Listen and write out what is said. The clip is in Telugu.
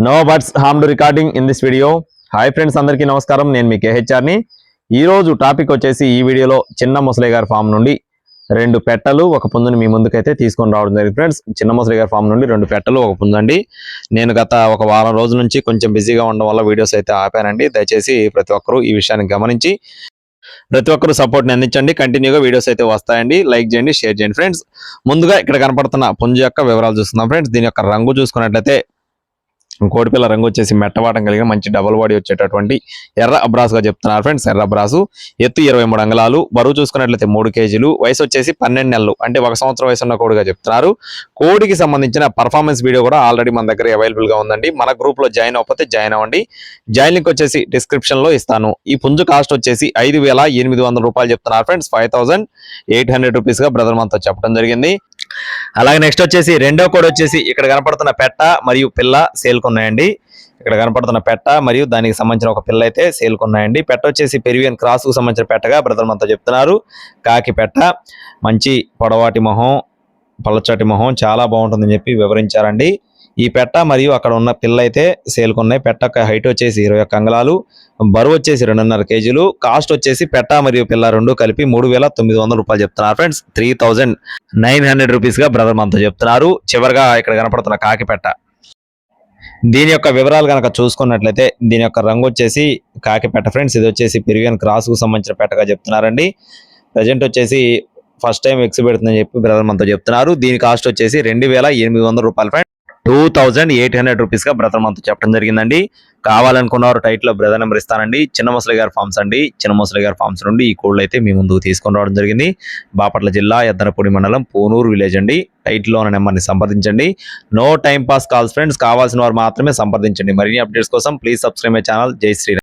No butts harm to recording in this video. Hi friends, అందరికీ నమస్కారం. నేను మీ కేహెచ్ఆర్ని. ఈరోజు టాపిక్ వచ్చేసి ఈ వీడియోలో చిన్న ముసలి గారి ఫామ్ నుండి 2 పెట్టలు ఒక పుంజుని మీ ముందుకైతే తీసుకొని రావడం జరిగింది. ఫ్రెండ్స్, చిన్న ముసలి గారి ఫామ్ నుండి 2 పెట్టలు ఒక పుంజండి. నేను గత ఒక వారం రోజుల నుంచి కొంచెం బిజీగా ఉండడం వల్ల వీడియోస్ అయితే ఆపానండి. దయచేసి ప్రతి ఒక్కరూ ఈ విషయాన్ని గమనించి ప్రతి ఒక్కరు సపోర్ట్ని అందించండి. కంటిన్యూగా వీడియోస్ అయితే వస్తాయండి. లైక్ చేయండి, షేర్ చేయండి. ఫ్రెండ్స్, ముందుగా ఇక్కడ కనపడుతున్న పుంజు యొక్క వివరాలు చూస్తున్నాం. ఫ్రెండ్స్, దీని యొక్క రంగు చూసుకున్నట్లయితే కోడిపిల్ల రంగు వచ్చేసి మెట్టవాటం కలిగిన మంచి డబుల్ బాడీ వచ్చేటటువంటి ఎర్ర అబ్రాసుగా చెప్తున్నారు. ఫ్రెండ్స్, ఎర్ర అబ్రాసు, ఎత్తు 23 అంగుళాలు, బరువు చూసుకున్నట్లయితే 3 కేజీలు, వయసు వచ్చేసి 12 నెలలు, అంటే 1 సంవత్సరం వయసు ఉన్న కోడిగా చెప్తున్నారు. కోడికి సంబంధించిన పర్ఫార్మెన్స్ వీడియో కూడా ఆల్రెడీ మన దగ్గర అవైలబుల్ గా ఉందండి. మన గ్రూప్ లో జాయిన్ అవ్వకపోతే జాయిన్ అవ్వండి. జాయిన్ లింక్ వచ్చేసి డిస్క్రిప్షన్ లో ఇస్తాను. ఈ పుంజు కాస్ట్ వచ్చేసి 5,800 రూపాయలు చెప్తున్నారు. ఫ్రెండ్స్, 5,800 రూపీస్ గా బ్రదర్ మనతో చెప్పడం జరిగింది. అలాగే నెక్స్ట్ వచ్చేసి రెండో కోడి వచ్చేసి ఇక్కడ కనపడుతున్న పెట్ట మరియు పిల్ల సేల్కున్నాయండి. ఇక్కడ కనపడుతున్న పెట్ట మరియు దానికి సంబంధించిన ఒక పిల్ల అయితే సేల్కున్నాయండి. పెట్ట వచ్చేసి పెరివియన్ క్రాస్ కు సంబంధించిన పెట్టగా బ్రదర్ మనతో చెప్తున్నారు. కాకి పెట్ట, మంచి పొడవాటి మొహం, పల్లచటి మొహం, చాలా బాగుంటుందని చెప్పి వివరించారండి. ఈ పెట్ట మరియు అక్కడ ఉన్న పిల్ల అయితే సేల్కున్నాయి. పెట్ట హైట్ వచ్చేసి 21 అంగుళాలు, బరువు వచ్చేసి 2.5 కేజీలు, కాస్ట్ వచ్చేసి పెట్ట మరియు పిల్ల రెండు కలిపి 3,900 రూపాయలు చెప్తున్నారు. ఫ్రెండ్స్, 3,900 రూపీస్ గా బ్రదర్ మనతో చెప్తున్నారు. చివరిగా ఇక్కడ కనపడుతున్న కాకి పెట్ట, దీని యొక్క వివరాలు కనుక చూసుకున్నట్లయితే దీని యొక్క రంగు వచ్చేసి కాకి పెట్ట. ఫ్రెండ్స్, ఇది వచ్చేసి పెరివియన్ క్రాస్ కు సంబంధించిన పెట్టగా చెప్తున్నారండి. ప్రజెంట్ వచ్చేసి ఫస్ట్ టైం ఎక్స్ పెడుతుందని చెప్పి బ్రదర్ మనతో చెప్తున్నారు. దీని కాస్ట్ వచ్చేసి 2,800 రూపాయలు. ఫ్రెండ్స్, 2,800 రూపీస్ గా బ్రదర్ మనతో చెప్పడం జరిగిందండి. కావాలనుకున్నవారు టైట్ లో బ్రదర్ నెంబర్ ఇస్తానండి. చిన్న ముసలి గారి ఫార్మ్స్ అండి. చిన్న ముసలి గారి ఫార్మ్స్ నుండి ఈ కోళ్ళు అయితే మీ ముందుకు తీసుకొని రావడం జరిగింది. బాపట్ల జిల్లా ఎద్దనపూడి మండలం పూనూరు విలేజ్ అండి. టైట్ లో ఉన్న నెంబర్ని సంప్రదించండి. No time pass calls friends, కావాల్సిన వారు మాత్రమే సంప్రదించండి. మరిన్ని అప్డేట్స్ కోసం ప్లీజ్ సబ్స్క్రైబ్ మై ఛానల్. జై శ్రీరామ్.